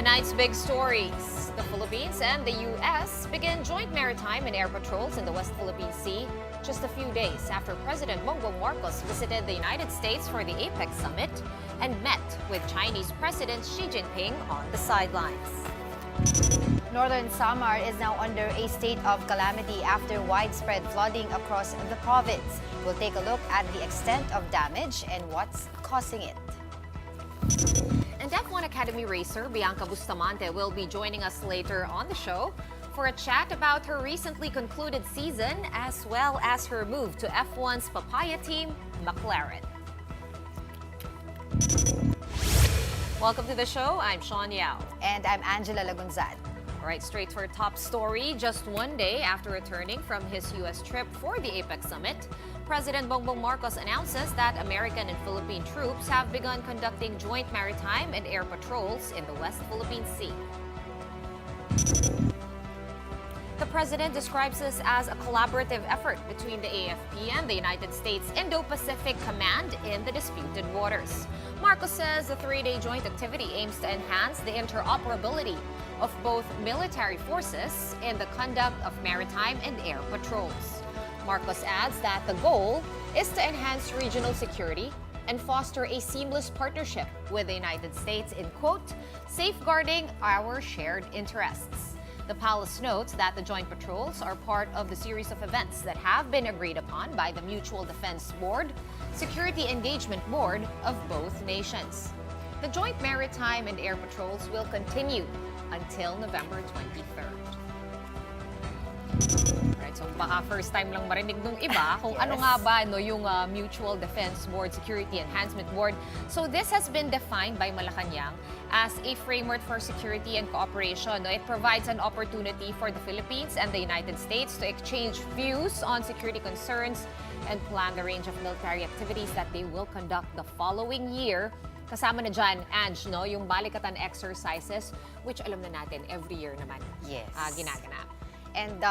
Tonight's big stories. The Philippines and the U.S. begin joint maritime and air patrols in the West Philippine Sea just a few days after President Bongbong Marcos visited the United States for the APEC Summit and met with Chinese President Xi Jinping on the sidelines. Northern Samar is now under a state of calamity after widespread flooding across the province. We'll take a look at the extent of damage and what's causing it. And F1 Academy racer Bianca Bustamante will be joining us later on the show for a chat about her recently concluded season as well as her move to F1's papaya team, McLaren. Welcome to the show. I'm Sean Yao. And I'm Angela Lagunzad. All right, straight to our top story. Just one day after returning from his U.S. trip for the APEC Summit, President Bongbong Marcos announces that American and Philippine troops have begun conducting joint maritime and air patrols in the West Philippine Sea. The president describes this as a collaborative effort between the AFP and the United States Indo-Pacific Command in the disputed waters. Marcos says the three-day joint activity aims to enhance the interoperability of both military forces in the conduct of maritime and air patrols. Marcos adds that the goal is to enhance regional security and foster a seamless partnership with the United States in, quote, safeguarding our shared interests. The palace notes that the joint patrols are part of the series of events that have been agreed upon by the Mutual Defense Board, Security Engagement Board of both nations. The joint maritime and air patrols will continue until November 23rd. Right, so baka first time lang marinig nung iba kung ano nga ba yung Mutual Defense Board, Security Enhancement Board. So this has been defined by Malacanang as a framework for security and cooperation. It provides an opportunity for the Philippines and the United States to exchange views on security concerns and plan the range of military activities that they will conduct the following year. Kasama na dyan, Ange, no, yung balikatan exercises, which alam na natin every year naman ginaganap. And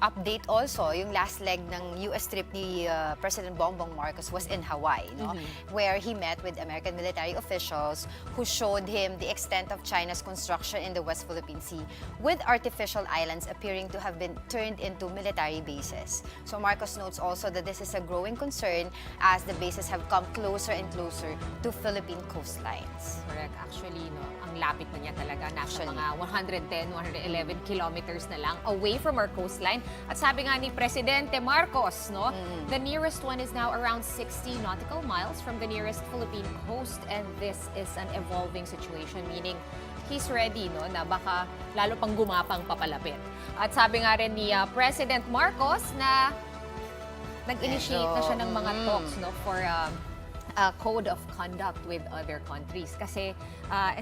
update also, yung last leg ng US trip ni President Bongbong Marcos was in Hawaii, no? Where he met with American military officials who showed him the extent of China's construction in the West Philippine Sea, with artificial islands appearing to have been turned into military bases. So Marcos notes also that this is a growing concern as the bases have come closer and closer to Philippine coastlines. Correct. Actually, no, ang lapit na niya talaga. Nasa mga 110, 111 kilometers na lang away from our coastline. At sabi nga ni Presidente Marcos, no, the nearest one is now around 60 nautical miles from the nearest Philippine coast, and this is an evolving situation, meaning he's ready, no, na baka lalo pang gumapang papalapit. At sabi nga rin ni President Marcos na nag-initiate na siya ng mga talks, no, for a code of conduct with other countries. Kasi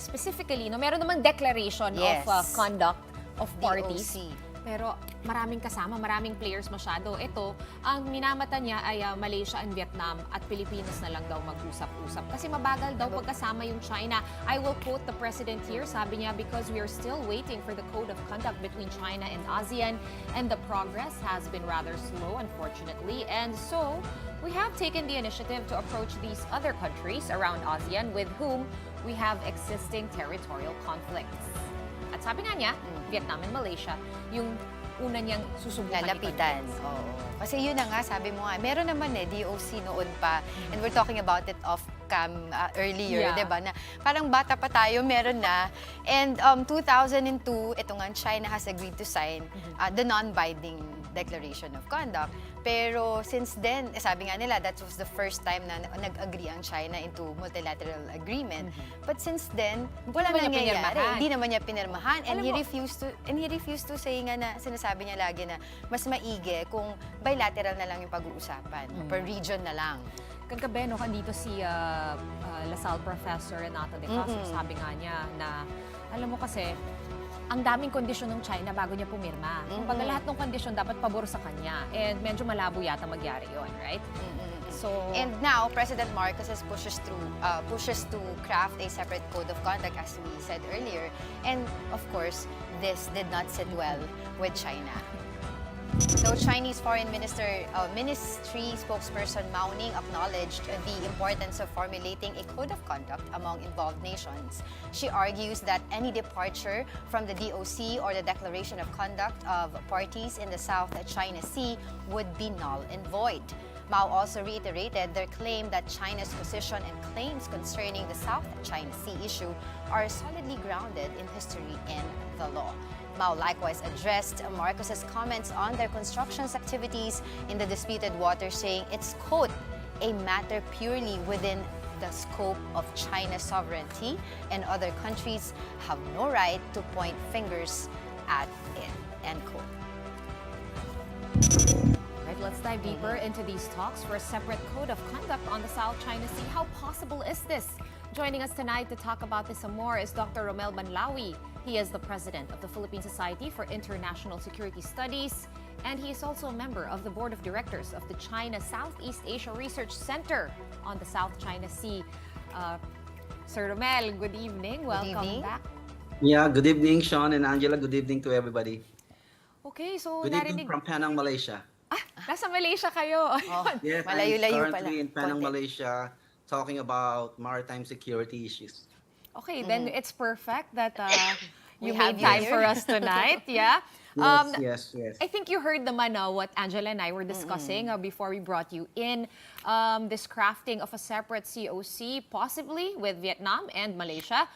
specifically, no, meron namang declaration of conduct of parties. DOC. Pero maraming kasama, maraming players masyado. Ito, ang minamata niya ay Malaysia and Vietnam at Pilipinas na lang daw mag-usap-usap. Kasi mabagal daw pagkasama yung China. I will quote the president here. Sabi niya, because we are still waiting for the code of conduct between China and ASEAN, and the progress has been rather slow, unfortunately. And so, we have taken the initiative to approach these other countries around ASEAN with whom we have existing territorial conflicts. At sabi nga niya, Vietnam and Malaysia, yung una niyang susubukan. Lalapitan. Oo. Kasi yun na nga, sabi mo nga, meron naman DOC noon pa. And we're talking about it off-cam earlier, diba? Na parang bata pa tayo, meron na. And 2002, ito nga, China has agreed to sign the non-binding declaration of conduct. Pero since then, sabi nga nila, that was the first time na nag-agree ang China into multilateral agreement. But since then, wala nangyayari. Hindi naman niya pinirmahan. And he refused to say nga na, sinasabi niya lagi na mas maigi kung bilateral na lang yung pag-uusapan. Per region na lang. Kagabi, no, dito si Lasal Professor Renata de Castro, sabi nga niya na, alam mo kasi, ang daming kondisyon ng China bago niya pumirma. Kumbaga lahat ng kondisyon dapat pabor sa kanya. And medyo malabo yata magyari yun, right? So, and now, President Marcos pushes to craft a separate code of conduct, as we said earlier. And of course, this did not sit well with China. So Chinese Foreign Ministry spokesperson Mao Ning acknowledged the importance of formulating a code of conduct among involved nations. She argues that any departure from the DOC or the Declaration of Conduct of Parties in the South China Sea would be null and void. Mao also reiterated their claim that China's position and claims concerning the South China Sea issue are solidly grounded in history and the law. Mao likewise addressed Marcos's comments on their constructions activities in the disputed waters, saying it's, quote, a matter purely within the scope of China's sovereignty, and other countries have no right to point fingers at it, end quote. Right, let's dive deeper into these talks for a separate code of conduct on the South China Sea. How possible is this? Joining us tonight to talk about this some more is Dr. Rommel Banlaoi. He is the president of the Philippine Society for International Security Studies, and he is also a member of the board of directors of the China Southeast Asia Research Center on the South China Sea. Sir Rommel, good evening. Welcome evening. back. Yeah, good evening, Sean and Angela. Good evening to everybody. Okay, so Good evening from Penang, Malaysia. Nasa Malaysia kayo. Oh, Yes, I'm malayo-layo pala. currently in Penang, Konti. Malaysia, talking about maritime security issues. Okay, then it's perfect that We you have made you time here. for us tonight. Yeah. Yes, yes. I think you heard naman what Angela and I were discussing before we brought you in. This crafting of a separate COC, possibly with Vietnam and Malaysia.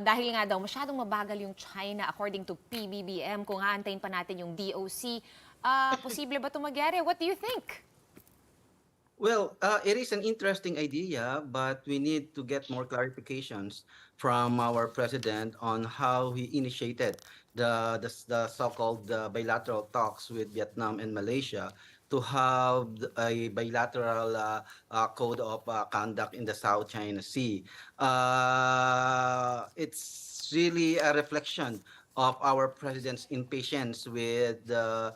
Dahil nga daw masyadong mabagal yung China according to PBBM. Kung haantayin pa natin yung DOC, posible ba ito magyari? What do you think? Well, it is an interesting idea, but we need to get more clarifications from our president on how he initiated the so-called bilateral talks with Vietnam and Malaysia to have a bilateral code of conduct in the South China Sea. It's really a reflection of our president's impatience with the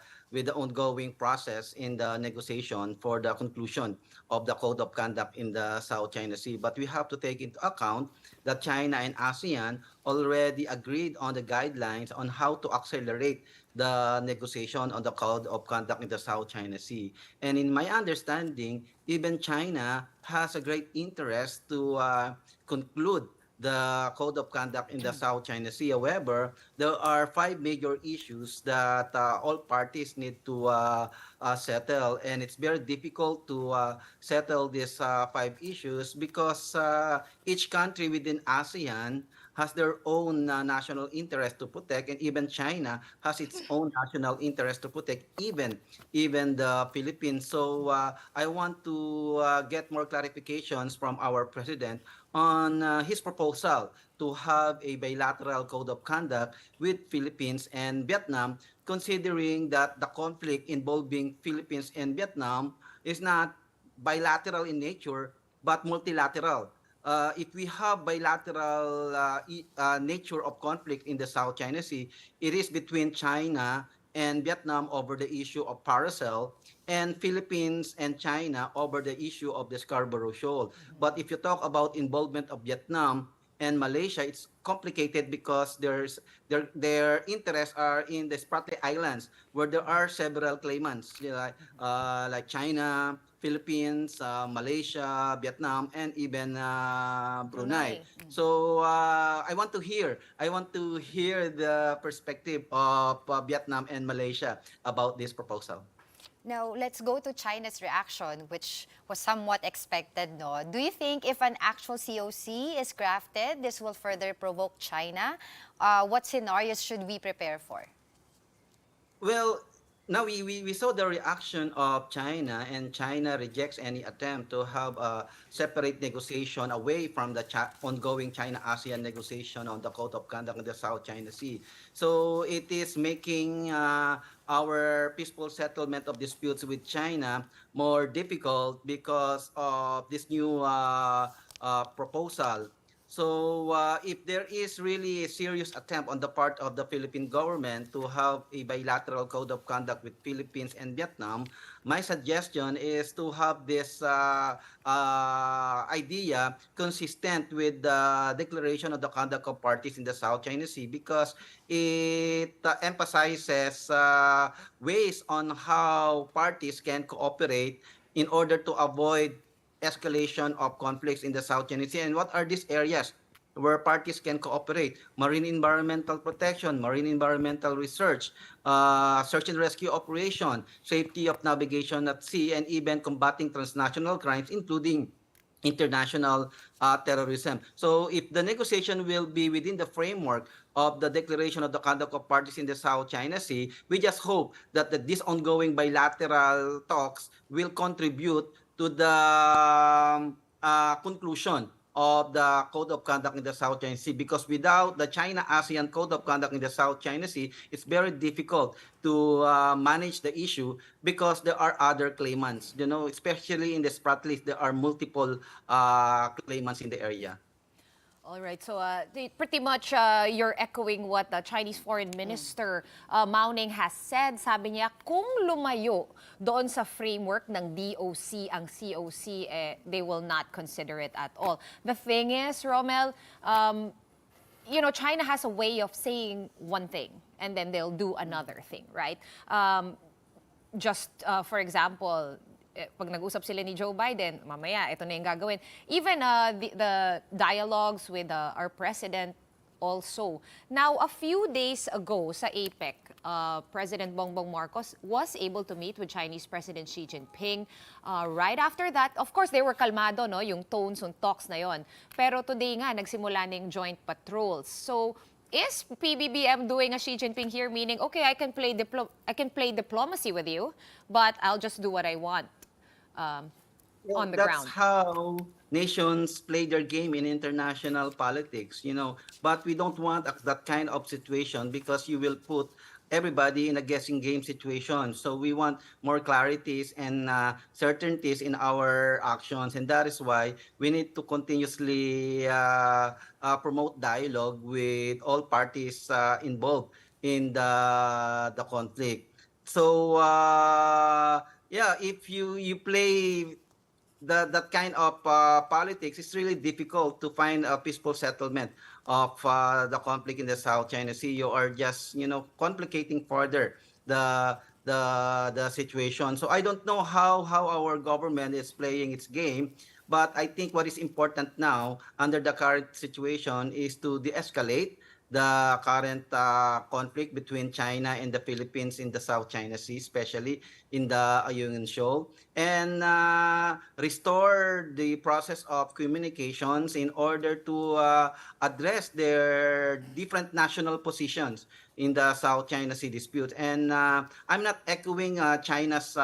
ongoing process in the negotiation for the conclusion of the code of conduct in the South China Sea. But we have to take into account that China and ASEAN already agreed on the guidelines on how to accelerate the negotiation on the code of conduct in the South China Sea. And in my understanding, even China has a great interest to conclude the code of conduct in the South China Sea. However, there are five major issues that all parties need to settle, and it's very difficult to settle these five issues because each country within ASEAN has their own national interest to protect, and even China has its own national interest to protect, even the Philippines. So I want to get more clarifications from our president on his proposal to have a bilateral code of conduct with Philippines and Vietnam, considering that the conflict involving Philippines and Vietnam is not bilateral in nature, but multilateral. If we have bilateral nature of conflict in the South China Sea, it is between China and Vietnam over the issue of Paracel, and Philippines and China over the issue of the Scarborough Shoal. But if you talk about involvement of Vietnam and Malaysia, it's complicated because their interests are in the Spratly Islands, where there are several claimants, like China, Philippines, Malaysia, Vietnam, and even Brunei. So I want to hear the perspective of Vietnam and Malaysia about this proposal. Now, let's go to China's reaction, which was somewhat expected, no? Do you think if an actual COC is crafted, this will further provoke China? What scenarios should we prepare for? Well, now we saw the reaction of China, and China rejects any attempt to have a separate negotiation away from the ongoing China-ASEAN negotiation on the Code of Conduct in the South China Sea. So it is making our peaceful settlement of disputes with China more difficult because of this new proposal. So if there is really a serious attempt on the part of the Philippine government to have a bilateral code of conduct with Philippines and Vietnam, my suggestion is to have this idea consistent with the declaration of the conduct of parties in the South China Sea, because it emphasizes ways on how parties can cooperate in order to avoid escalation of conflicts in the South China Sea. And what are these areas where parties can cooperate? Marine environmental protection, marine environmental research, search and rescue operation, safety of navigation at sea, and even combating transnational crimes, including international terrorism. So if the negotiation will be within the framework of the declaration of the conduct of parties in the South China Sea, we just hope that this ongoing bilateral talks will contribute to the conclusion of the Code of Conduct in the South China Sea, because without the China-ASEAN Code of Conduct in the South China Sea, it's very difficult to manage the issue, because there are other claimants, especially in the Sprat list, there are multiple claimants in the area. All right, so pretty much you're echoing what the Chinese Foreign Minister Mao Ning has said. Sabi niya, kung lumayo doon sa framework ng DOC ang COC, they will not consider it at all. The thing is, Rommel, China has a way of saying one thing and then they'll do another thing, right? Just for example, pag nag-usap sila ni Joe Biden, mamaya, ito na yung gagawin. Even the dialogues with our president also. Now, a few days ago sa APEC, President Bongbong Marcos was able to meet with Chinese President Xi Jinping. Right after that, of course, they were kalmado, no? Yung tones, yung talks na yon. Pero today nga, nagsimula na yung joint patrols. So, is PBBM doing a Xi Jinping here, meaning, okay, I can play diplomacy with you, but I'll just do what I want on the That's ground? how nations play their game in international politics. But we don't want that kind of situation, because you will put everybody in a guessing game situation. So we want more clarities and certainties in our actions, and that is why we need to continuously promote dialogue with all parties involved in the conflict. So yeah, if you play that kind of politics, it's really difficult to find a peaceful settlement of the conflict in the South China Sea. You are just complicating further the situation. So I don't know how our government is playing its game, but I think what is important now under the current situation is to de-escalate the current conflict between China and the Philippines in the South China Sea, especially in the Ayungin Shoal, and restore the process of communications in order to address their different national positions in the South China Sea dispute. And I'm not echoing China's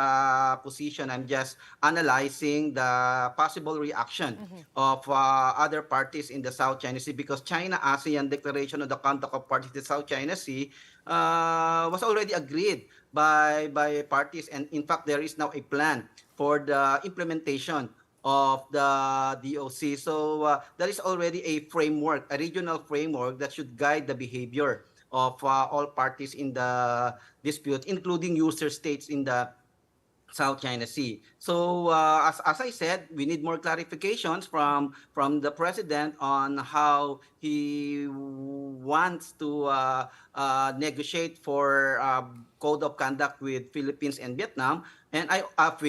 position. I'm just analyzing the possible reaction of other parties in the South China Sea, because China-ASEAN Declaration of the Conduct of Parties in the South China Sea was already agreed by parties, and in fact there is now a plan for the implementation of the DOC. So there is already a framework, a regional framework that should guide the behavior of all parties in the dispute, including user states in the South China Sea. So as I said, we need more clarifications from the president on how he wants to negotiate for code of conduct with Philippines and Vietnam, and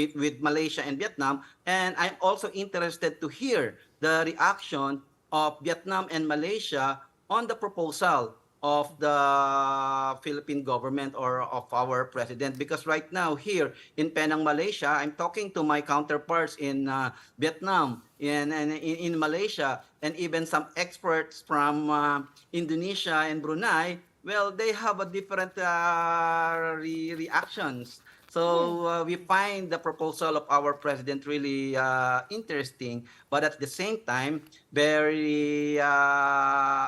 with Malaysia and Vietnam. And I'm also interested to hear the reaction of Vietnam and Malaysia on the proposal of the Philippine government or of our president, because right now here in Penang, Malaysia, I'm talking to my counterparts in Vietnam and in Malaysia, and even some experts from Indonesia and Brunei. Well, they have a different reactions. So we find the proposal of our president really interesting, but at the same time very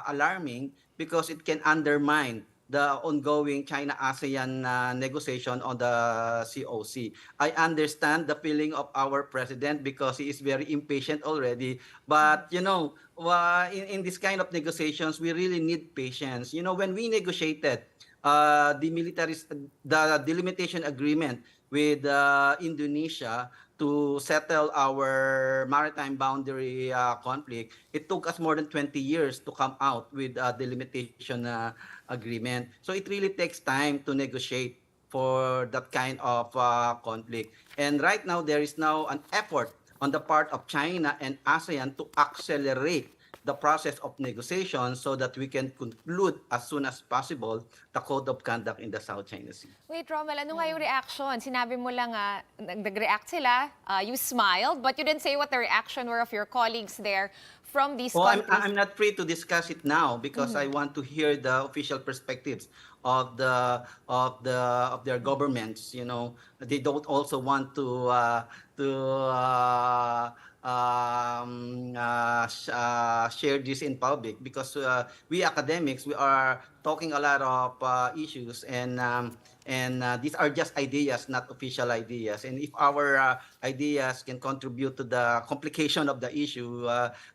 alarming, because it can undermine the ongoing China-ASEAN negotiation on the COC. I understand the feeling of our president because he is very impatient already. But in this kind of negotiations, we really need patience. When we negotiated the delimitation agreement with Indonesia to settle our maritime boundary conflict, it took us more than 20 years to come out with a delimitation agreement. So it really takes time to negotiate for that kind of conflict. And right now, there is now an effort on the part of China and ASEAN to accelerate the process of negotiation so that we can conclude as soon as possible the code of conduct in the South China Sea. Wait, Rommel, ano nga yung reaction? Sinabi mo lang, nag-react sila, you smiled, but you didn't say what the reaction were of your colleagues there from these countries. I'm not free to discuss it now because I want to hear the official perspectives of their governments. They don't also want to share this in public because we academics, we are talking a lot of issues, and these are just ideas, not official ideas. And if our ideas can contribute to the complication of the issue,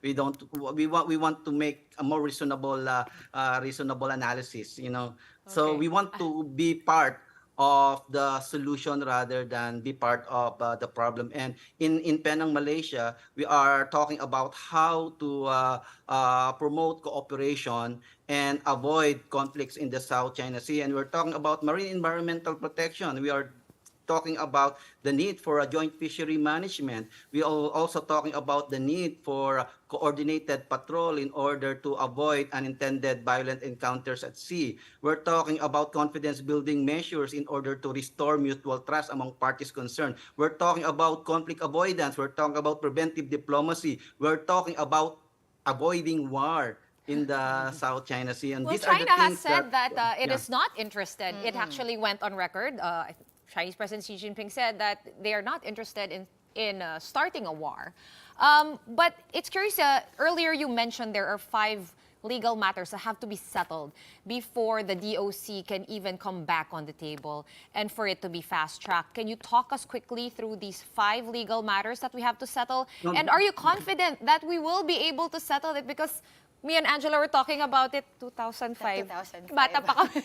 we want to make a more reasonable analysis. So Okay. we want to be part of the solution rather than be part of the problem. And in Penang, Malaysia, we are talking about how to promote cooperation and avoid conflicts in the South China Sea. And we're talking about marine environmental protection. We are talking about the need for a joint fishery management. We are also talking about the need for coordinated patrol in order to avoid unintended violent encounters at sea. We're talking about confidence building measures in order to restore mutual trust among parties concerned. We're talking about conflict avoidance. We're talking about preventive diplomacy. We're talking about avoiding war in the South China Sea. And Well, these are the China has things said that it yeah. is not interested. It actually went on record. Chinese President Xi Jinping said that they are not interested in starting a war. But it's curious, earlier you mentioned there are 5 legal matters that have to be settled before the DOC can even come back on the table and for it to be fast-tracked. Can you talk us quickly through these 5 legal matters that we have to settle? No. And are you confident that we will be able to settle it? Because me and Angela were talking about it 2005. 2005. Bata pa kami.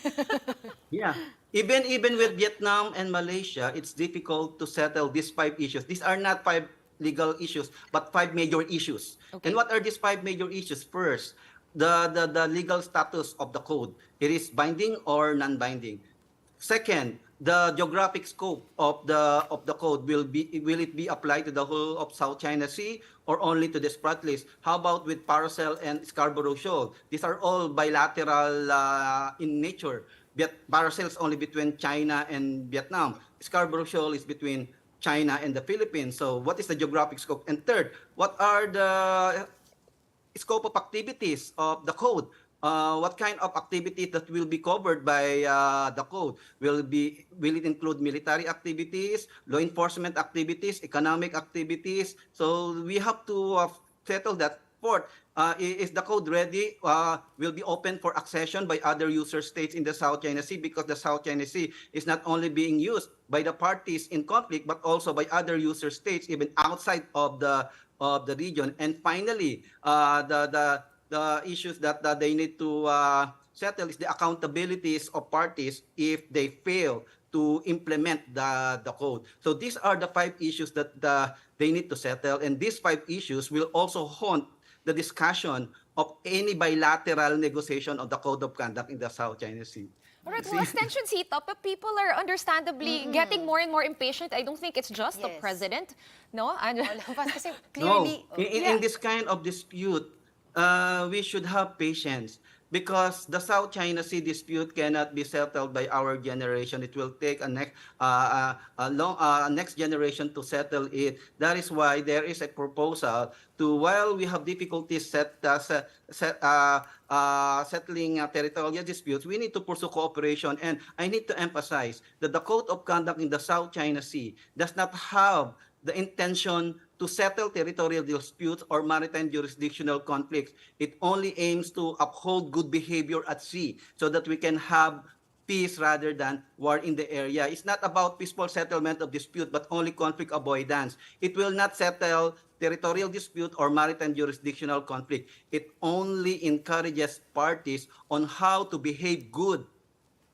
Yeah. Even with Vietnam and Malaysia, it's difficult to settle these 5 issues. These are not 5 legal issues, but 5 major issues. Okay. And what are these 5 major issues? First, the legal status of the code. It is binding or non-binding. Second, the geographic scope of the code will it be applied to the whole of South China Sea or only to the Sprat list? How about with Paracel and Scarborough Shoal? These are all bilateral in nature. Paracel is only between China and Vietnam. Scarborough Shoal is between China and the Philippines. So what is the geographic scope? And third, what are the scope of activities of the code? What kind of activities that will be covered by the code? Will it include military activities, law enforcement activities, economic activities? So we have to settle that. Fourth, is the code ready? Will be open for accession by other user states in the South China Sea, because the South China Sea is not only being used by the parties in conflict but also by other user states even outside of the region. And finally, the issues that they need to settle is the accountabilities of parties if they fail to implement the code. So these are the 5 issues that they need to settle, and these 5 issues will also haunt the discussion of any bilateral negotiation of the code of conduct in the South China Sea. All right, well, as tensions heat up, but people are understandably getting more and more impatient. I don't think it's just the Yes. president. No? All of us, kasi No, clearly, in this kind of dispute, we should have patience, because the South China Sea dispute cannot be settled by our generation. It will take a next generation to settle it. That is why there is a proposal to, while we have difficulties settling territorial disputes, we need to pursue cooperation. And I need to emphasize that the Code of Conduct in the South China Sea does not have the intention to settle territorial disputes or maritime jurisdictional conflicts. It only aims to uphold good behavior at sea so that we can have peace rather than war in the area. It's not about peaceful settlement of dispute, but only conflict avoidance. It will not settle territorial dispute or maritime jurisdictional conflict. It only encourages parties on how to behave good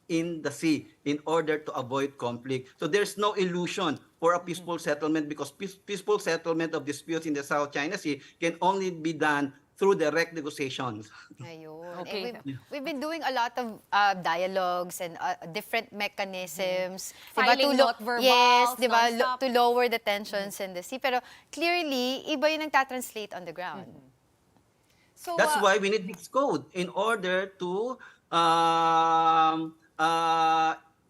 in the sea in order to avoid conflict. So there's no illusion for a peaceful settlement because peaceful settlement of disputes in the South China Sea can only be done through direct negotiations. Ayun. Okay. We've been doing a lot of dialogues and different mechanisms. Filing not Yes, verbals, diba, nonstop. to lower the tensions in the sea. Pero clearly, iba yung nagtatranslate on the ground. So, That's why we need this code in order to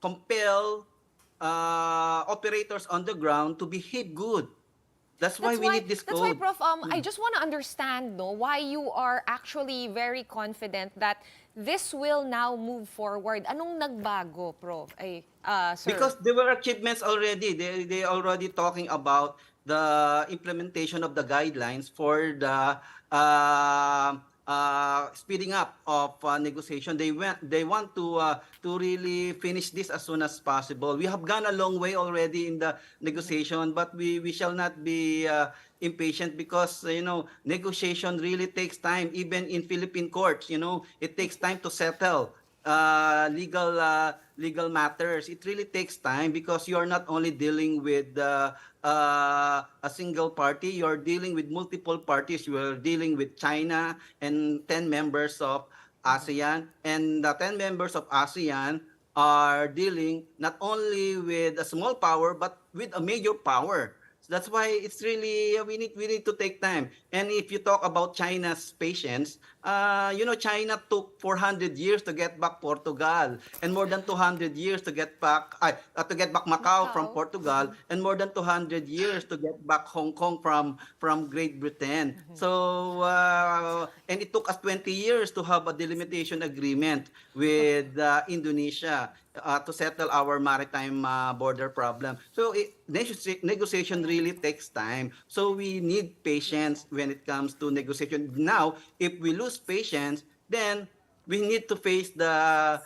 compel operators on the ground to behave good. That's why we need this That's why, code. Prof, I just want to understand, no, why you are actually very confident that this will now move forward. Anong nagbago, Prof? Ay, sir. Because there were achievements already. They already talking about the implementation of the guidelines for the speeding up of negotiation. They want to really finish this as soon as possible. We have gone a long way already in the negotiation, but we shall not be impatient because negotiation really takes time. Even in Philippine courts, it takes time to settle legal matters. It really takes time because you are not only dealing with a single party, you are dealing with multiple parties. You are dealing with China and 10 members of ASEAN, and the 10 members of ASEAN are dealing not only with a small power but with a major power. So that's why it's really we need to take time. And if you talk about China's patience, China took 400 years to get back Portugal, and more than 200 years to get back Macau from Portugal, and more than 200 years to get back Hong Kong from Great Britain. So and it took us 20 years to have a delimitation agreement with Indonesia to settle our maritime border problem. So negotiation really takes time. So we need patience when it comes to negotiation. Now, if we lose patience, then we need to face the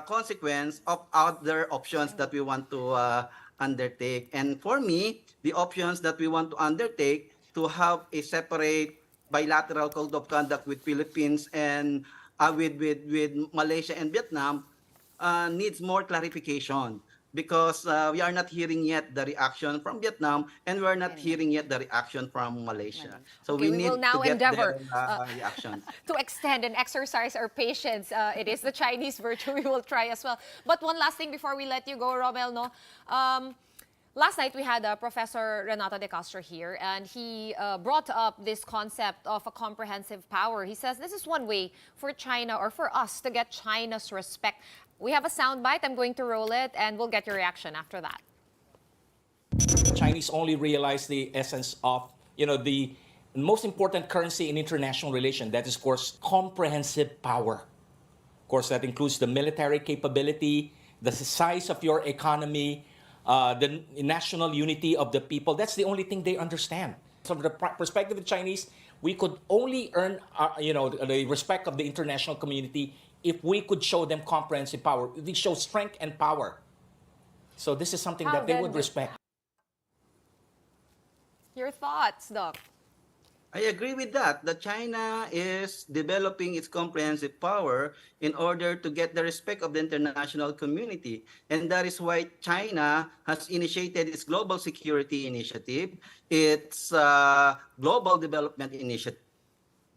consequence of other options that we want to undertake. And for me, the options that we want to undertake to have a separate bilateral code of conduct with Philippines and with Malaysia and Vietnam needs more clarification because we are not hearing yet the reaction from Vietnam and we're not hearing yet the reaction from Malaysia. So Okay, we we need will now to get endeavor, their reactions. to extend and exercise our patience. It is the Chinese virtue we will try as well. But one last thing before we let you go, Rommel, no? Last night we had Professor Renato de Castro here, and he brought up this concept of a comprehensive power. He says this is one way for China or for us to get China's respect. We have a soundbite. I'm going to roll it, and we'll get your reaction after that. Chinese only realize the essence of, the most important currency in international relation. That is, of course, comprehensive power. Of course, that includes the military capability, the size of your economy, the national unity of the people. That's the only thing they understand. From the perspective of the Chinese, we could only earn, the respect of the international community if we could show them comprehensive power. We show strength and power. So this is something that they would respect. Your thoughts, Doc? I agree with that. That China is developing its comprehensive power in order to get the respect of the international community. And that is why China has initiated its Global Security Initiative, its Global Development Initiative,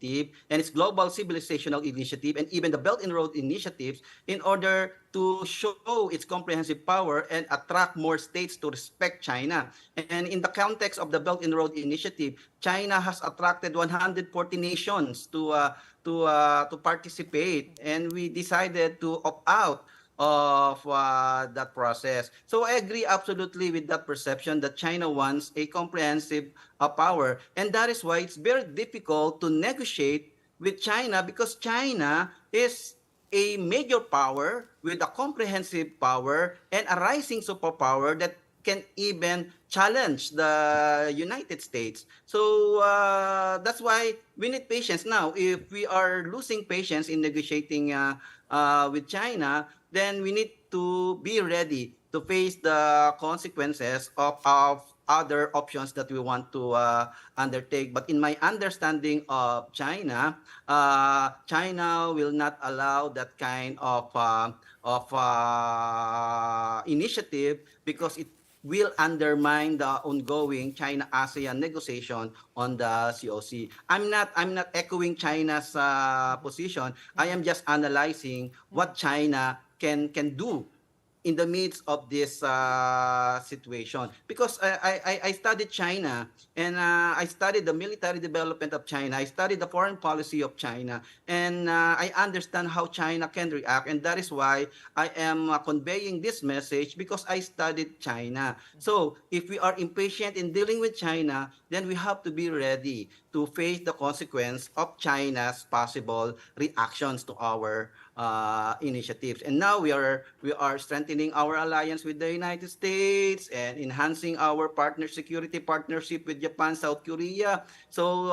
and its Global Civilizational Initiative, and even the Belt and Road Initiatives in order to show its comprehensive power and attract more states to respect China. And in the context of the Belt and Road Initiative, China has attracted 140 nations to participate, and we decided to opt out of that process. So I agree absolutely with that perception that China wants a comprehensive power. And that is why it's very difficult to negotiate with China because China is a major power with a comprehensive power and a rising superpower that can even challenge the United States. So that's why we need patience now. If we are losing patience in negotiating with China, then we need to be ready to face the consequences of other options that we want to undertake. But in my understanding of China, China will not allow that kind of initiative because it will undermine the ongoing China-ASEAN negotiation on the COC. I'm not echoing China's position. I am just analyzing what China can do in the midst of this situation, because I studied China, and I studied the military development of China. I studied the foreign policy of China, and I understand how China can react, and that is why I am conveying this message, because I studied China. So if we are impatient in dealing with China, then we have to be ready to face the consequence of China's possible reactions to our initiatives. And now we are strengthening our alliance with the United States and enhancing our security partnership with Japan, South Korea. So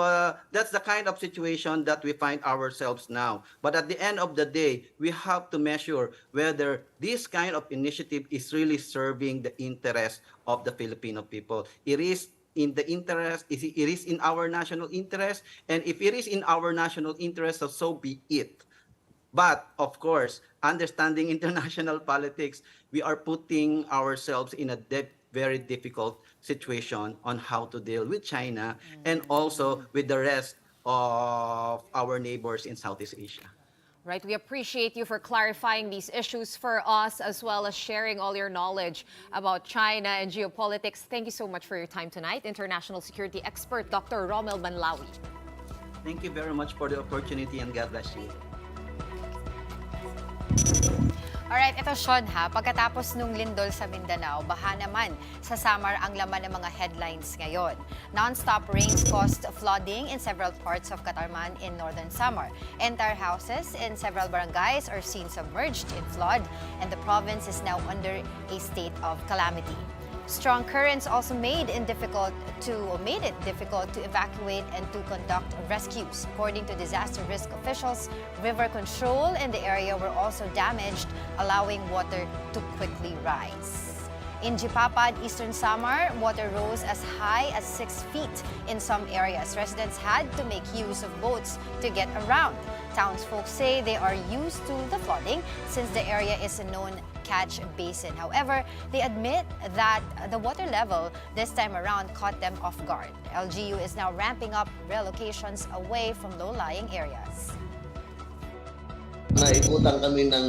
that's the kind of situation that we find ourselves now. But at the end of the day, we have to measure whether this kind of initiative is really serving the interest of the Filipino people. It is in the interest, it is in our national interest, and if it is in our national interest, so be it. But of course, understanding international politics, we are putting ourselves in a very difficult situation on how to deal with China and also with the rest of our neighbors in Southeast Asia. Right, we appreciate you for clarifying these issues for us, as well as sharing all your knowledge about China and geopolitics. Thank you so much for your time tonight, international security expert Dr. Rommel Banlaoi. Thank you very much for the opportunity, and God bless you. Alright, ito Sean ha, pagkatapos nung lindol sa Mindanao, baha naman sa Samar ang laman ng mga headlines ngayon. Non-stop rains caused flooding in several parts of Catarman in northern Samar. Entire houses in several barangays are seen submerged in flood, and the province is now under a state of calamity. Strong currents also made it difficult to evacuate and to conduct rescues. According to disaster risk officials, river control in the area were also damaged, allowing water to quickly rise. In Jipapad, Eastern Samar, water rose as high as 6 feet in some areas. Residents had to make use of boats to get around. Townsfolk say they are used to the flooding since the area is a known catch basin. However, they admit that the water level this time around caught them off guard. LGU is now ramping up relocations away from low-lying areas. Naikutan kami ng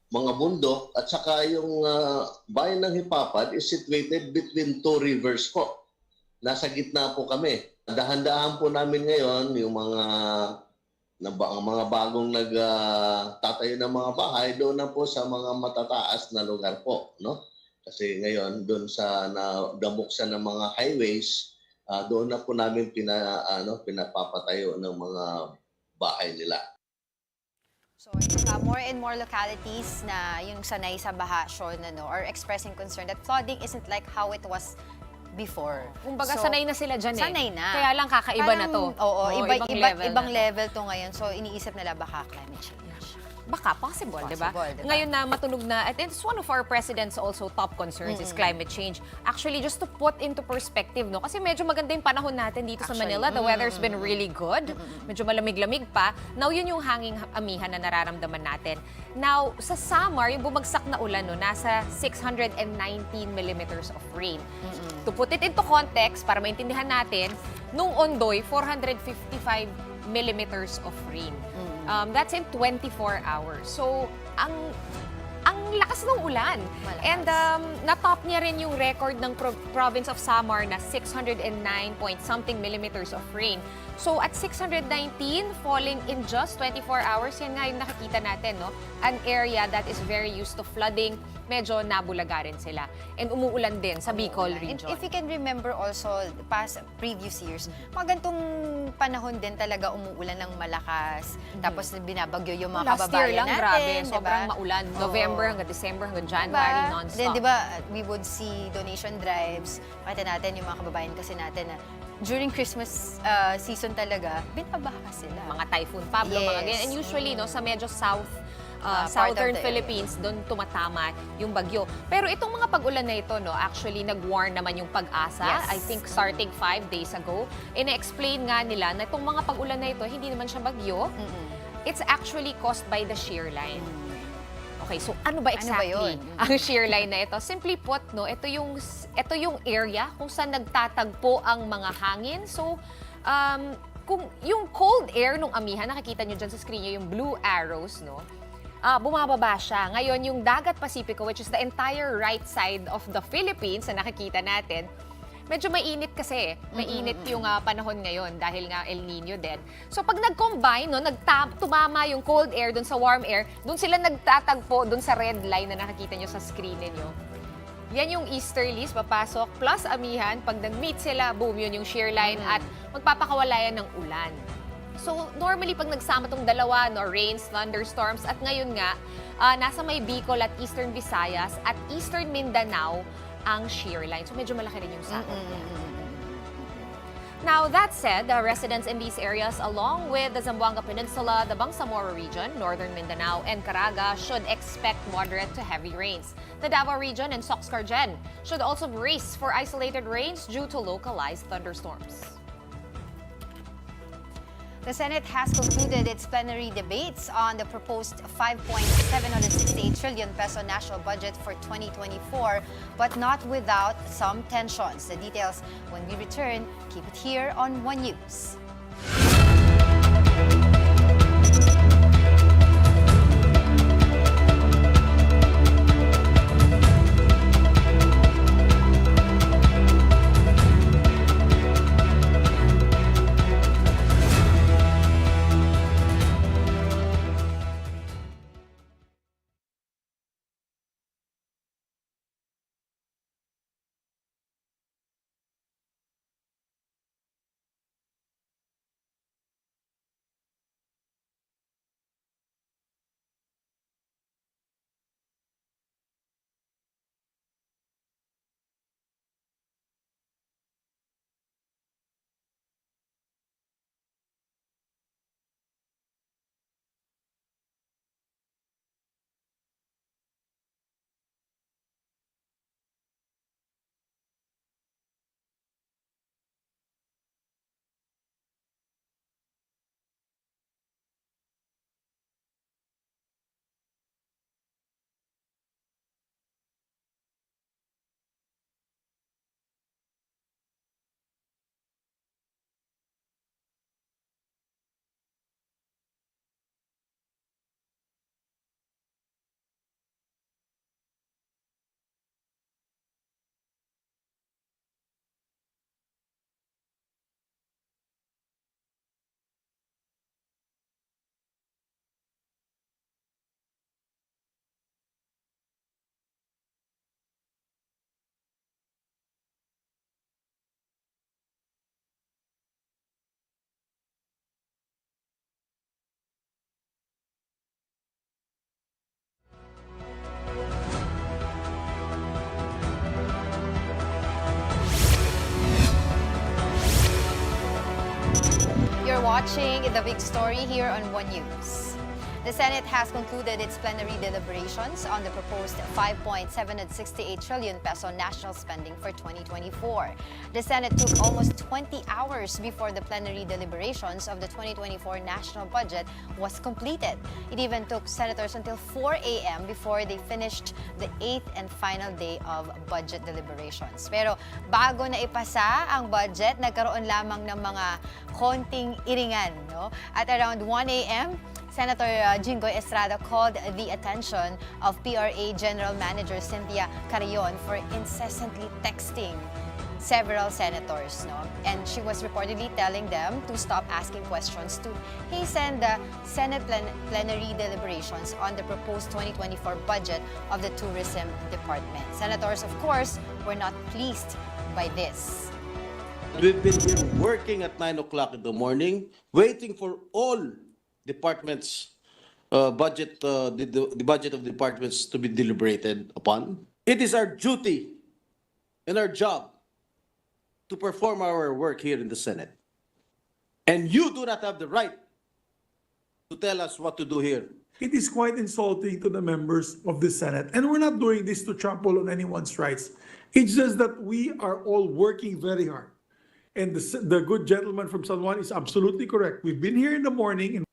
mga bundok, at saka yung bayan ng Hipapad is situated between two rivers po. Nasa gitna po kami. Dahan-dahan po namin ngayon yung mga bagong nagtatayo ng mga bahay doon na po sa mga matataas na lugar po, no? Kasi ngayon doon sa nabuksan ng mga highways, doon na po namin pinapapatayo ng mga bahay nila. So, more and more localities na yung sanay sa baha, Sean, are expressing concern that flooding isn't like how it was before. Kumbaga, sanay na sila dyan eh. Sanay na. Kaya lang kakaiba na to. Oo, ibang na level to ngayon. So, iniisip nila baka climate change. Baka, possible, di ba? Possible, diba? Ngayon na matunog na, at it's one of our president's also top concerns is climate change. Actually, just to put into perspective, no? Kasi medyo maganda yung panahon natin dito sa Manila. The weather's been really good. Medyo malamig-lamig pa. Now, yun yung hanging amihan na nararamdaman natin. Now, sa Samar, yung bumagsak na ulan, no, nasa 619 millimeters of rain. To put it into context, para maintindihan natin, nung Ondoy, 455 millimeters of rain. That's in 24 hours. So, ang lakas ng ulan. Malakas. And natop niya rin yung record ng province of Samar na 609 point something millimeters of rain. So, at 619, falling in just 24 hours, yan nga yung nakikita natin, no? An area that is very used to flooding, medyo nabulaga rin sila. And umuulan din sa Bicol region. And if you can remember also, past previous years, mga gantong panahon din talaga umuulan ng malakas. Tapos binabagyo yung mga Last year kababayan lang, natin. grabe. Diba? Sobrang maulan. November November hanggang December hanggang January, non-stop. Then, di ba, we would see donation drives. Makita natin yung mga kababayan kasi natin na during Christmas season talaga, binabaha sila. Mga Typhoon Pablo, mga ganyan. And usually, no, sa medyo part southern of the Philippines, doon tumatama yung bagyo. Pero itong mga pag-ulan na ito, no, actually nag-warn naman yung Pag-asa. Yes. I think starting 5 days ago. Ina-explain nga nila na itong mga pag-ulan na ito, hindi naman siya bagyo. It's actually caused by the shear line. Okay, so ano ba exactly yun? ang shear line na ito? Simply put, no, ito yung area kung saan nagtatagpo ang mga hangin. So, kung yung cold air nung amihan, nakikita nyo dyan sa screen nyo, yung blue arrows, no? Bumababa siya. Ngayon, yung Dagat Pasipiko, which is the entire right side of the Philippines na nakikita natin, medyo mainit kasi. Mainit yung panahon ngayon dahil nga El Nino din. So pag nag-combine, no, tumama yung cold air dun sa warm air, dun sila nagtatagpo dun sa red line na nakikita nyo sa screen ninyo. Yan yung easterlies, papasok, plus amihan. Pag nag-meet sila, boom, yun yung shear line at magpapakawalayan ng ulan. So, normally, pag nagsama tong dalawa, no, rains, thunderstorms, at ngayon nga, nasa may Bicol at Eastern Visayas at Eastern Mindanao ang shear line. So, medyo malaki rin yung sakot niya. Now, that said, the residents in these areas, along with the Zamboanga Peninsula, the Bangsamoro region, Northern Mindanao, and Caraga, should expect moderate to heavy rains. The Davao region and Soxcargen should also brace for isolated rains due to localized thunderstorms. The Senate has concluded its plenary debates on the proposed 5.768 trillion peso national budget for 2024, but not without some tensions. The details when we return. Keep it here on One News. You're watching The Big Story here on One News. The Senate has concluded its plenary deliberations on the proposed 5.768 trillion peso national spending for 2024. The Senate took almost 20 hours before the plenary deliberations of the 2024 national budget was completed. It even took senators until 4 a.m. before they finished the 8th and final day of budget deliberations. Pero bago na ipasa ang budget, nagkaroon lamang ng mga konting iringan, no? At around 1 a.m., Senator Jinggoy Estrada called the attention of PRA General Manager Cynthia Carrion for incessantly texting several senators, no? And she was reportedly telling them to stop asking questions to hasten the Senate plenary deliberations on the proposed 2024 budget of the Tourism Department. Senators, of course, were not pleased by this. We've been here working at 9 o'clock in the morning, waiting for all departments the budget of departments to be deliberated upon. It is our duty and our job to perform our work here in the Senate. And you do not have the right to tell us what to do here. It is quite insulting to the members of the Senate. And we're not doing this to trample on anyone's rights. It's just that we are all working very hard. And the good gentleman from San Juan is absolutely correct. We've been here in the morning and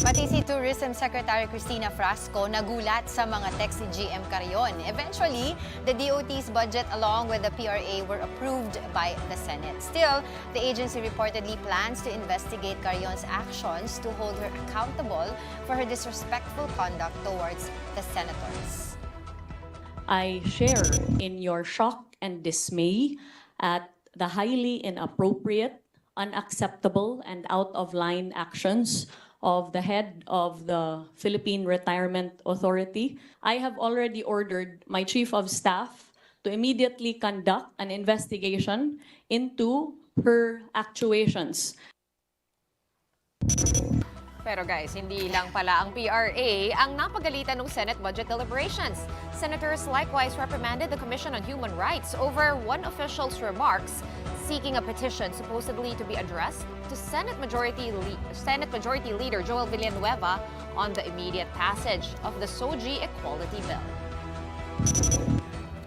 Pati si Tourism Secretary Cristina Frasco nagulat sa mga text ni GM Carrion. Eventually, the DOT's budget along with the PRA were approved by the Senate. Still, the agency reportedly plans to investigate Carrion's actions to hold her accountable for her disrespectful conduct towards the senators. I share in your shock and dismay at the highly inappropriate, unacceptable, and out-of-line actions of the head of the Philippine Retirement Authority. I have already ordered my Chief of Staff to immediately conduct an investigation into her actuations. Pero guys, hindi lang pala ang PRA ang napagalitan ng Senate budget deliberations. Senators likewise reprimanded the Commission on Human Rights over one official's remarks seeking a petition supposedly to be addressed to Senate Majority Leader Joel Villanueva on the immediate passage of the SOGI Equality Bill.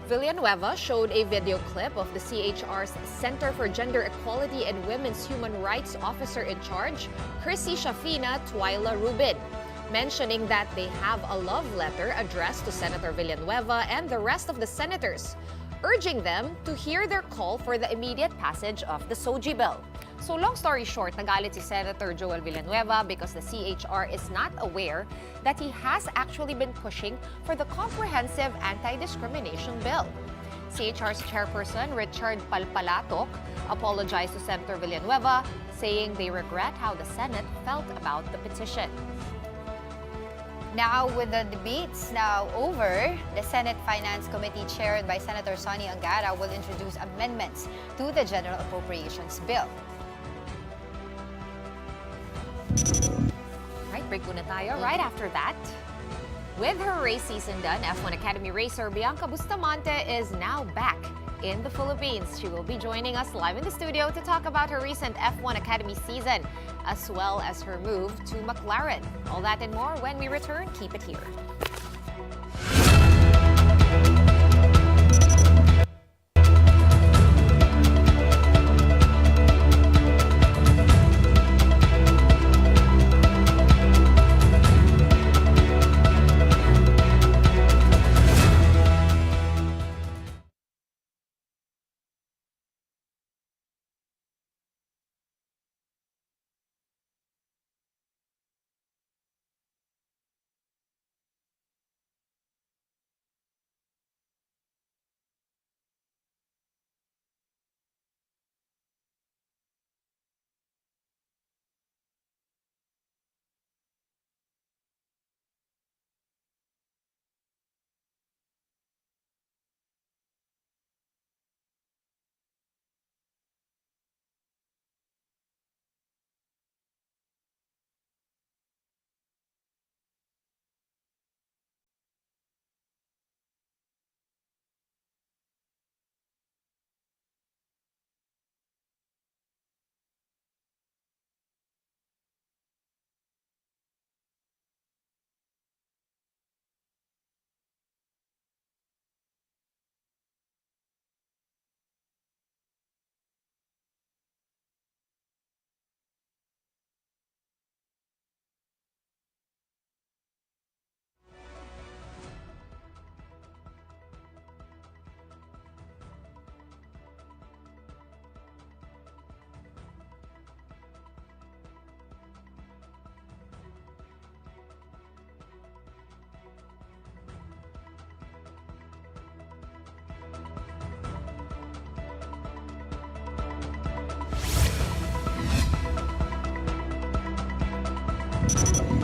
Villanueva showed a video clip of the CHR's Center for Gender Equality and Women's Human Rights Officer in charge, Chrissy Shafina Twyla Rubin, mentioning that they have a love letter addressed to Senator Villanueva and the rest of the senators, urging them to hear their call for the immediate passage of the SOGI bill. So long story short, nagalit si Senator Joel Villanueva because the CHR is not aware that he has actually been pushing for the comprehensive anti-discrimination bill. CHR's chairperson, Richard Palpalatok, apologized to Senator Villanueva, saying they regret how the Senate felt about the petition. Now, with the debates now over, the Senate Finance Committee chaired by Senator Sonny Angara will introduce amendments to the General Appropriations Bill. Right, break muna tayo. Right after that, with her race season done, F1 Academy racer Bianca Bustamante is now back in the Philippines. She will be joining us live in the studio to talk about her recent F1 Academy season, as well as her move to McLaren. All that and more when we return. Keep it here.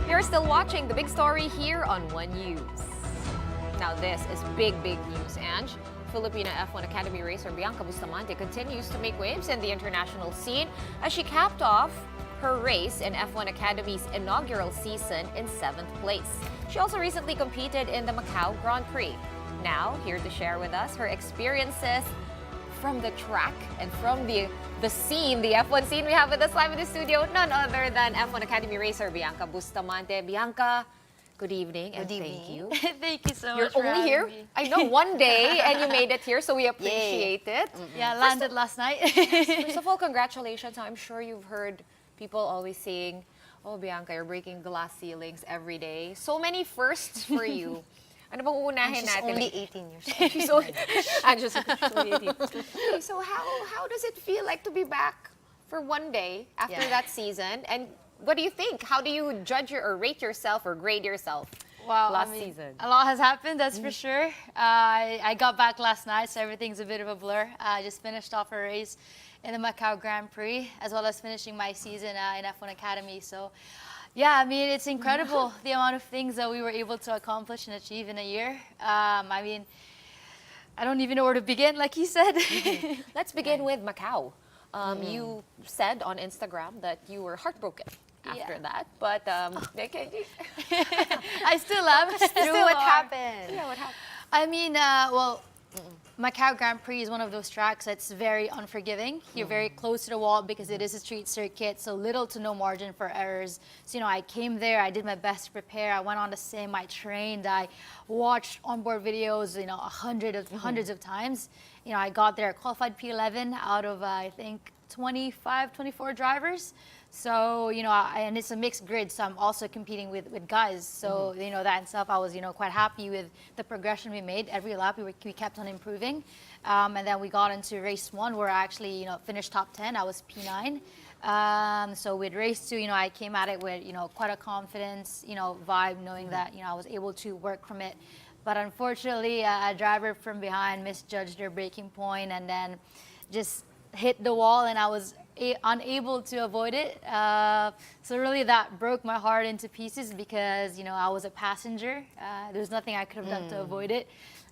You're still watching The Big Story here on One News. Now this is big news, Ange. Filipina F1 Academy racer Bianca Bustamante continues to make waves in the international scene as she capped off her race in F1 Academy's inaugural season in 7th place. She also recently competed in the Macau Grand Prix. Now, here to share with us her experiences from the track and from the scene, the F1 scene, we have with us live in the studio none other than F1 Academy racer Bianca Bustamante. Bianca, good evening and thank you. Thank you so You're much for only here, having me. I know, one day and you made it here, so we appreciate it. Yeah, landed last night. First of all, congratulations. I'm sure you've heard people always saying, oh, Bianca, you're breaking glass ceilings every day. So many firsts for you. Ano bang uunahin She's natin? only 18 years old. She's only, she's only 18. Okay, so how does it feel like to be back for one day after Yeah. that season? And what do you think? How do you judge or rate yourself or grade yourself last season? A lot has happened, that's for sure. I got back last night, so everything's a bit of a blur. I just finished off a race in the Macau Grand Prix, as well as finishing my season in F1 Academy. So, yeah, I mean, it's incredible the amount of things that we were able to accomplish and achieve in a year. I mean, I don't even know where to begin, like you said. Let's begin with Macau. You said on Instagram that you were heartbroken after that, but I still am. Still what are. happened? Yeah, what happened? I mean, Macau Grand Prix is one of those tracks that's very unforgiving. You're very close to the wall because it is a street circuit, so little to no margin for errors. So, I came there, I did my best to prepare, I went on the sim, I trained, I watched onboard videos, hundreds of times. I got there, qualified P11 out of, I think, 24 drivers. So, and it's a mixed grid, so I'm also competing with guys. So, that and stuff, I was, quite happy with the progression we made. Every lap, we kept on improving. And then we got into race 1, where I actually, finished top 10. I was P9. So with race 2, I came at it with, quite a confidence, vibe, knowing that, I was able to work from it. But unfortunately, a driver from behind misjudged their braking point and then just hit the wall, and I was unable to avoid it. So really that broke my heart into pieces because, I was a passenger. There's nothing I could have done to avoid it.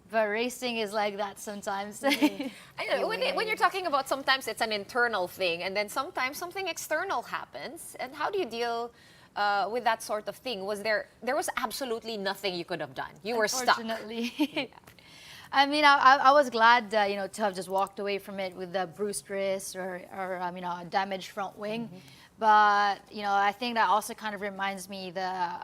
But racing is like that sometimes. I know, when you're talking about sometimes it's an internal thing and then sometimes something external happens. And how do you deal with that sort of thing? There was absolutely nothing you could have done. You were stuck. Unfortunately. I mean, I was glad, to have just walked away from it with a bruised wrist or a damaged front wing. But, I think that also kind of reminds me the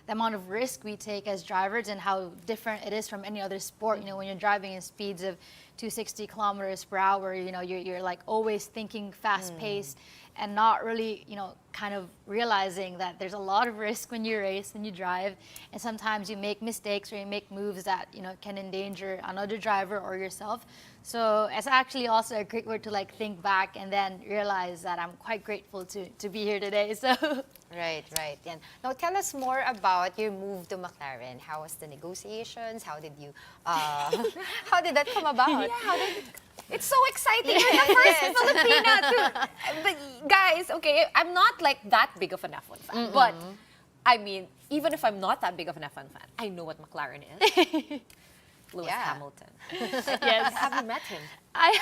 amount of risk we take as drivers and how different it is from any other sport. When you're driving in speeds of 260 kilometers per hour, you're like always thinking fast paced and not really, kind of realizing that there's a lot of risk when you race, when you drive, and sometimes you make mistakes or you make moves that, can endanger another driver or yourself. So it's actually also a great word to think back and then realize that I'm quite grateful to be here today. So. Right. And now tell us more about your move to McLaren. How was the negotiations? How did you, how did that come about? It's so exciting. You're the first Filipina to. But guys, okay, I'm not that big of an F1 fan, but I mean, even if I'm not that big of an F1 fan, I know what McLaren is. Lewis Hamilton. Yes. Have you met him? I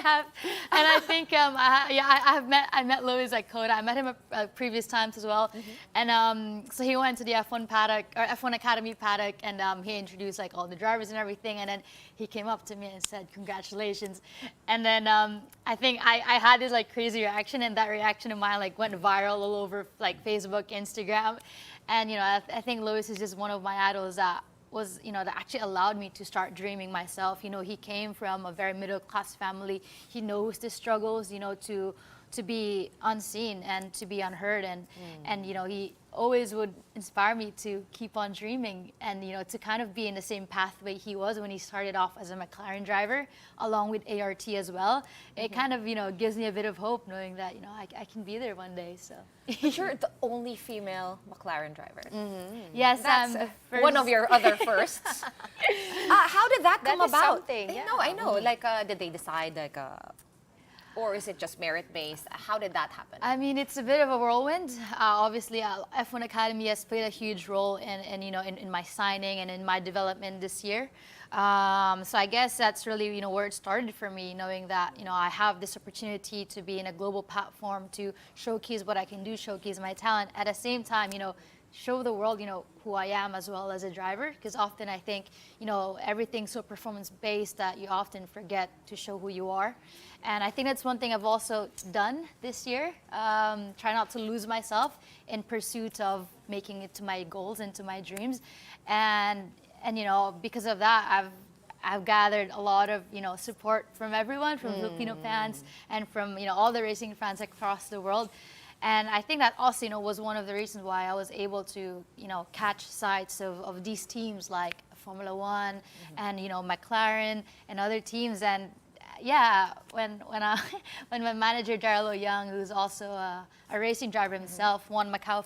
have, and I think I met Lewis at Coda. I met him at previous times as well, and so he went to the F1 paddock or F1 Academy paddock, and he introduced all the drivers and everything, and then he came up to me and said congratulations, and then I think I had this crazy reaction, and that reaction of mine went viral all over Facebook, Instagram, and I think Lewis is just one of my idols that was, that actually allowed me to start dreaming myself. He came from a very middle-class family. He knows the struggles, to be unseen and to be unheard. And he always would inspire me to keep on dreaming and, to kind of be in the same pathway he was when he started off as a McLaren driver, along with ART as well. It kind of, gives me a bit of hope knowing that, I can be there one day, so. You're the only female McLaren driver. Yes, That's the first. one of your other firsts. How did that come is about? something, yeah. No, I know. Did they decide or is it just merit-based? How did that happen? I mean, it's a bit of a whirlwind. Obviously, F1 Academy has played a huge role in my signing and in my development this year. So I guess that's really, where it started for me, knowing that, I have this opportunity to be in a global platform to showcase what I can do, showcase my talent. At the same time, show the world, who I am as well as a driver. Because often I think, everything's so performance-based that you often forget to show who you are. And I think that's one thing I've also done this year. Try not to lose myself in pursuit of making it to my goals and to my dreams. And because of that, I've gathered a lot of support from everyone, from Filipino fans and from all the racing fans across the world. And I think that also was one of the reasons why I was able to catch sights of these teams like Formula One and McLaren and other teams. And yeah, when my manager Darrell Young, who's also a racing driver himself, won Macau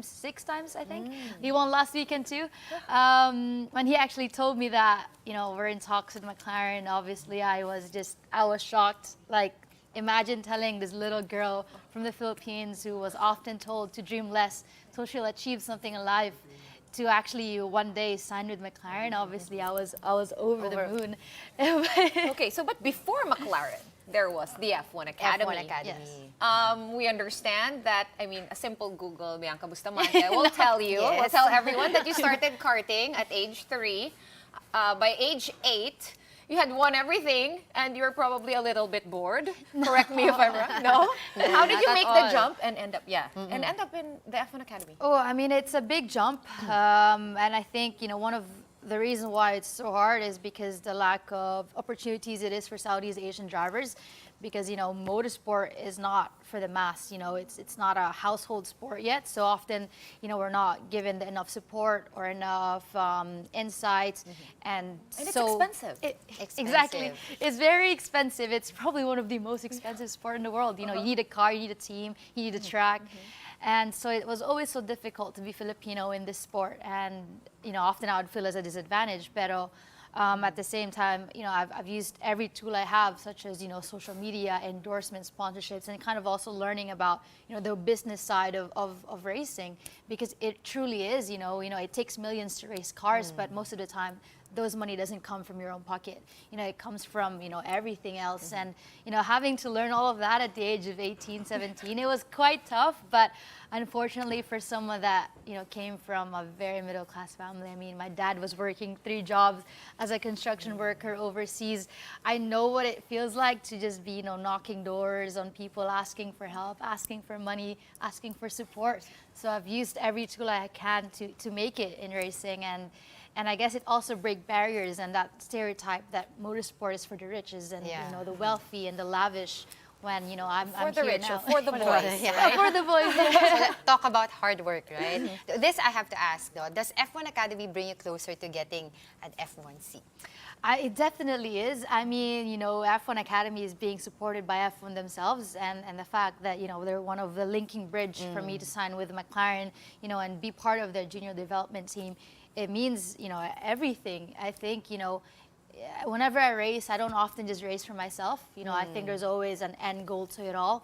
6 times I think. He won last weekend too. When he actually told me that we're in talks with McLaren, obviously I was shocked. Like, imagine telling this little girl from the Philippines who was often told to dream less so she'll achieve something in life, to actually one day sign with McLaren. Obviously, I was over the moon. Okay, but before McLaren, there was the F1 Academy. F1 Academy. Yes. We understand that, a simple Google, Bianca Bustamante, will tell you, Yes. will tell everyone that you started karting at age 3. By age 8, you had won everything, and you were probably a little bit bored. Correct me if I'm wrong. No? How did you not make at the all. jump and end up, and end up in the F1 Academy? Oh, it's a big jump. And I think, one of the reasons why it's so hard is because the lack of opportunities it is for Southeast Asian drivers. Because, motorsport is not for the mass, it's not a household sport yet. So often, we're not given enough support or enough insights. And it's so expensive. Exactly. It's very expensive. It's probably one of the most expensive sport in the world. You need a car, you need a team, you need a track. And so it was always so difficult to be Filipino in this sport. And, often I would feel as a disadvantage. Pero at the same time, I've used every tool I have, such as, social media, endorsements, sponsorships, and kind of also learning about, the business side of racing. Because it truly is, it takes millions to race cars, but most of the time, those money doesn't come from your own pocket. It comes from, everything else. And, having to learn all of that at the age of 18, 17, it was quite tough. But unfortunately, for someone that, came from a very middle-class family, my dad was working 3 jobs as a construction worker overseas. I know what it feels like to just be, knocking doors on people, asking for help, asking for money, asking for support. So I've used every tool I can to make it in racing. And I guess it also breaks barriers and that stereotype that motorsport is for the riches and the wealthy and the lavish. When I'm For the here rich, now. or for the boys, Yeah. right? For the boys. So talk about hard work, right? This I have to ask though. Does F1 Academy bring you closer to getting an F1 seat? It definitely is. F1 Academy is being supported by F1 themselves, and the fact that, they're one of the linking bridge for me to sign with McLaren, and be part of their junior development team. It means, everything. I think, whenever I race, I don't often just race for myself. I think there's always an end goal to it all.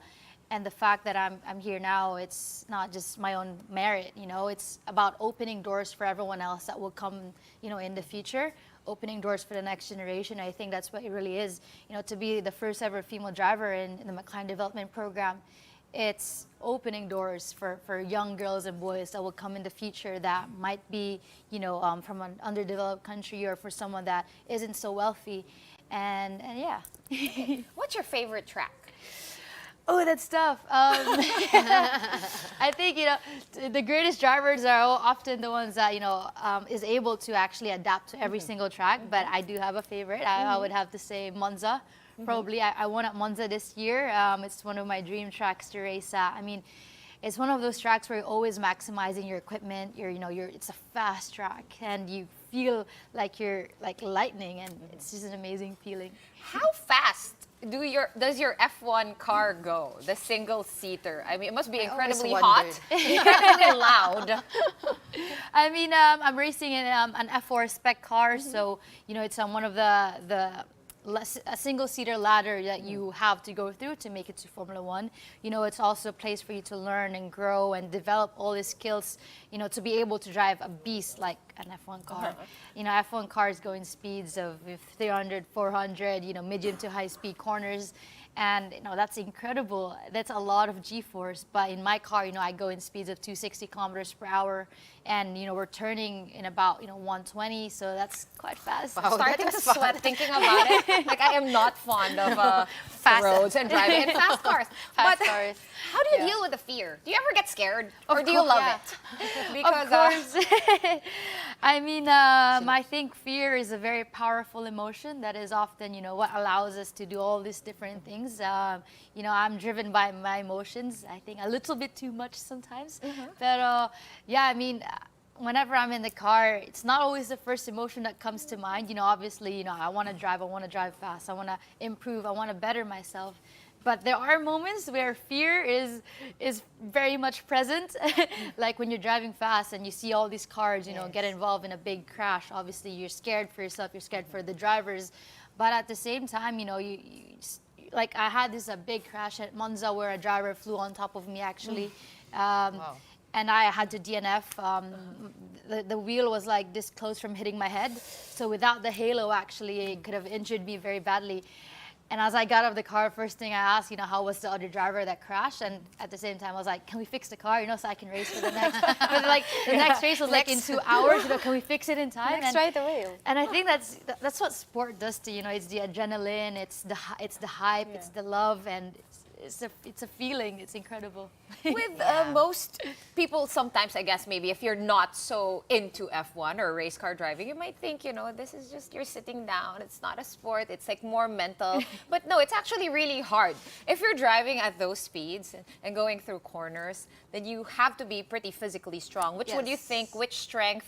And the fact that I'm here now, it's not just my own merit, it's about opening doors for everyone else that will come, in the future, opening doors for the next generation. I think that's what it really is, to be the first ever female driver in the McLaren development program. It's opening doors for young girls and boys that will come in the future that might be, from an underdeveloped country or for someone that isn't so wealthy. And yeah. What's your favorite track? Oh, that's tough. I think, the greatest drivers are often the ones that, is able to actually adapt to every single track. But I do have a favorite. I would have to say Monza. Probably. I won at Monza this year. It's one of my dream tracks to race at. It's one of those tracks where you're always maximizing your equipment. It's a fast track, and you feel like you're like lightning, and it's just an amazing feeling. How fast does your F1 car go? The single-seater. It must be incredibly hot, incredibly loud. I'm racing in an F4 spec car, so it's on one of a single-seater ladder that you have to go through to make it to Formula One. It's also a place for you to learn and grow and develop all the skills, to be able to drive a beast like an F1 car. You know, F1 cars go in speeds of 300, 400, you know, medium to high speed corners. And, you know, that's incredible. That's a lot of G-force. But in my car, you know, I go in speeds of 260 kilometers per hour. And, you know, we're turning in about, you know, 120. So that's quite fast. Wow, Starting that to is fun. sweat thinking about it. Like, I am not fond of Fast. roads and driving in fast cars. Fast But cars. how do you Yeah. deal with the fear? Do you ever get scared? Or Of do you course, love yeah. it? Because, Of course. I mean, I think fear is a very powerful emotion that is often, you know, what allows us to do all these different things. You know, I'm driven by my emotions, I think a little bit too much sometimes. But yeah, I mean, whenever I'm in the car, it's not always the first emotion that comes to mind. You know, obviously, you know, I want to drive fast, I want to improve, I want to better myself. But there are moments where fear is very much present, like when you're driving fast and you see all these cars, you know, get involved in a big crash. Obviously, you're scared for yourself, you're scared for the drivers. But at the same time, you know, like I had this big crash at Monza where a driver flew on top of me actually. Wow. And I had to DNF. The wheel was like this close from hitting my head. So without the halo, actually, it could have injured me very badly. And as I got out of the car, first thing I asked, you know, how was the other driver that crashed? And at the same time, I was like, can we fix the car, you know, so I can race for the next. But like the next race was like in 2 hours, you know, can we fix it in time? Next right away. And I think that's what sport does to you. You know, it's the adrenaline, it's the hype, it's the love, and it's a feeling. It's incredible. with most people, sometimes I guess maybe if you're not so into F1 or race car driving, you might think, you know, this is just you're sitting down. It's not a sport. It's like more mental. But no, it's actually really hard. If you're driving at those speeds and going through corners, then you have to be pretty physically strong. Which would you think, which strength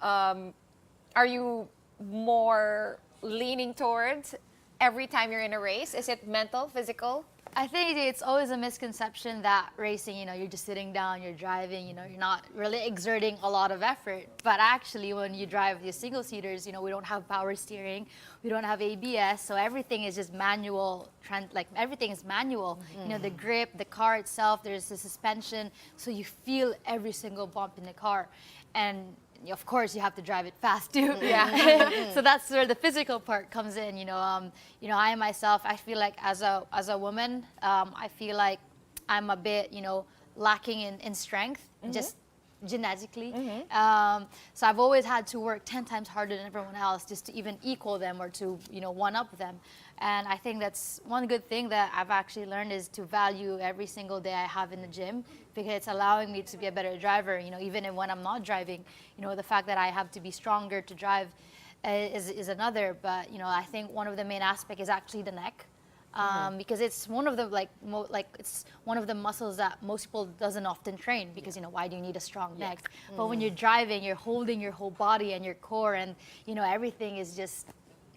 are you more leaning towards every time you're in a race? Is it mental, physical? I think it's always a misconception that racing, you know, you're just sitting down, you're driving, you know, you're not really exerting a lot of effort. But actually, when you drive the single-seaters, you know, we don't have power steering, we don't have ABS, so everything is just manual, like everything is manual. You know, the grip, the car itself, there's the suspension, so you feel every single bump in the car. And of course, you have to drive it fast too. Yeah. So that's where the physical part comes in. You know, I myself, I feel like as a woman, I feel like I'm a bit, you know, lacking in strength, just genetically. So I've always had to work 10 times harder than everyone else just to even equal them or to, you know, one up them. And I think that's one good thing that I've actually learned is to value every single day I have in the gym, because it's allowing me to be a better driver. You know, even when I'm not driving, you know, the fact that I have to be stronger to drive is another. But, you know, I think one of the main aspects is actually the neck. Because it's one of the it's one of the muscles that most people doesn't often train, because you know, why do you need a strong neck? But when you're driving, you're holding your whole body and your core, and you know, everything is just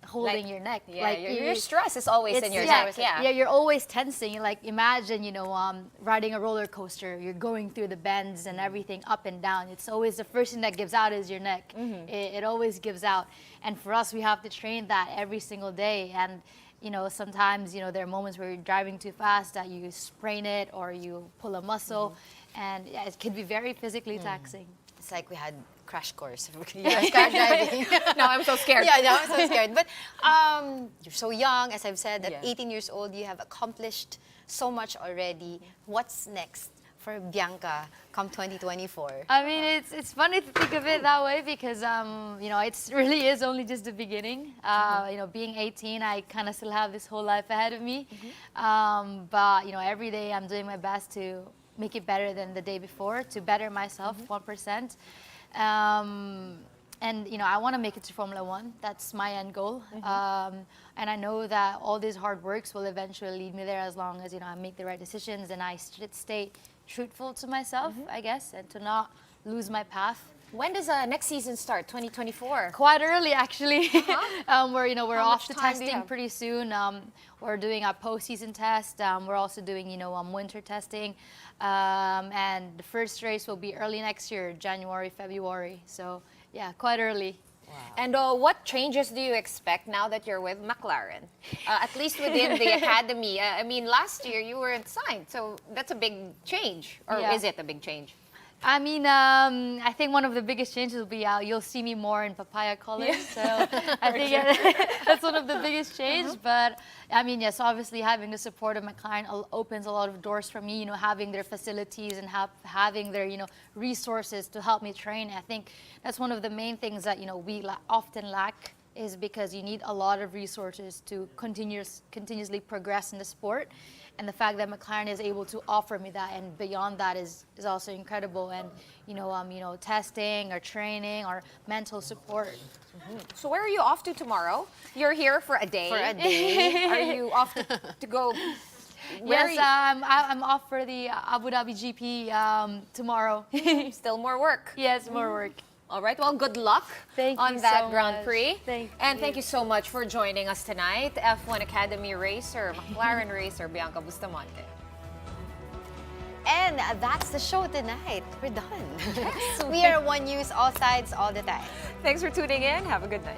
holding your neck. Yeah, like your stress is always in your neck. Yeah, you're always tensing. Like imagine, you know, riding a roller coaster. You're going through the bends and everything up and down. It's always the first thing that gives out is your neck. It always gives out. And for us, we have to train that every single day. And you know, sometimes, you know, there are moments where you're driving too fast that you sprain it or you pull a muscle, and yeah, it can be very physically taxing. It's like we had crash course for car driving. No, I'm so scared. Yeah, no, I'm so scared. But you're so young, as I've said, at 18 years old, you have accomplished so much already. What's next for Bianca come 2024? I mean, it's funny to think of it that way, because you know, it really is only just the beginning. You know, being 18, I kind of still have this whole life ahead of me. But you know, every day I'm doing my best to make it better than the day before, to better myself 1%. And you know, I want to make it to Formula One. That's my end goal. And I know that all these hard works will eventually lead me there, as long as, you know, I make the right decisions and I stay truthful to myself, I guess, and to not lose my path. When does next season start? 2024? Quite early, actually. We're How off much to time do you testing have? pretty soon. We're doing a postseason test. We're also doing, you know, winter testing, and the first race will be early next year, January, February. So yeah, quite early. And what changes do you expect now that you're with McLaren? At least within the academy. I mean, last year you weren't signed, so that's a big change. Or Yeah. is it a big change? I mean, I think one of the biggest changes will be you'll see me more in papaya colors. So I think that's one of the biggest changes. But I mean, yes, obviously having the support of McLaren opens a lot of doors for me. You know, having their facilities and having their resources to help me train. I think that's one of the main things that we often lack, is because you need a lot of resources to continuously progress in the sport. And the fact that McLaren is able to offer me that and beyond that is also incredible. And testing or training or mental support. So where are you off to tomorrow? You're here for a day. For a day. Are you off to go? Where Yes, I'm off for the Abu Dhabi GP tomorrow. Still more work. Yes, more work. All right, well, good luck Thank on you that so Grand much. Prix. Thank and you. thank you so much for joining us tonight, F1 Academy racer, McLaren racer, Bianca Bustamante. And that's the show tonight. We're done. We are One News, all sides, all the time. Thanks for tuning in. Have a good night.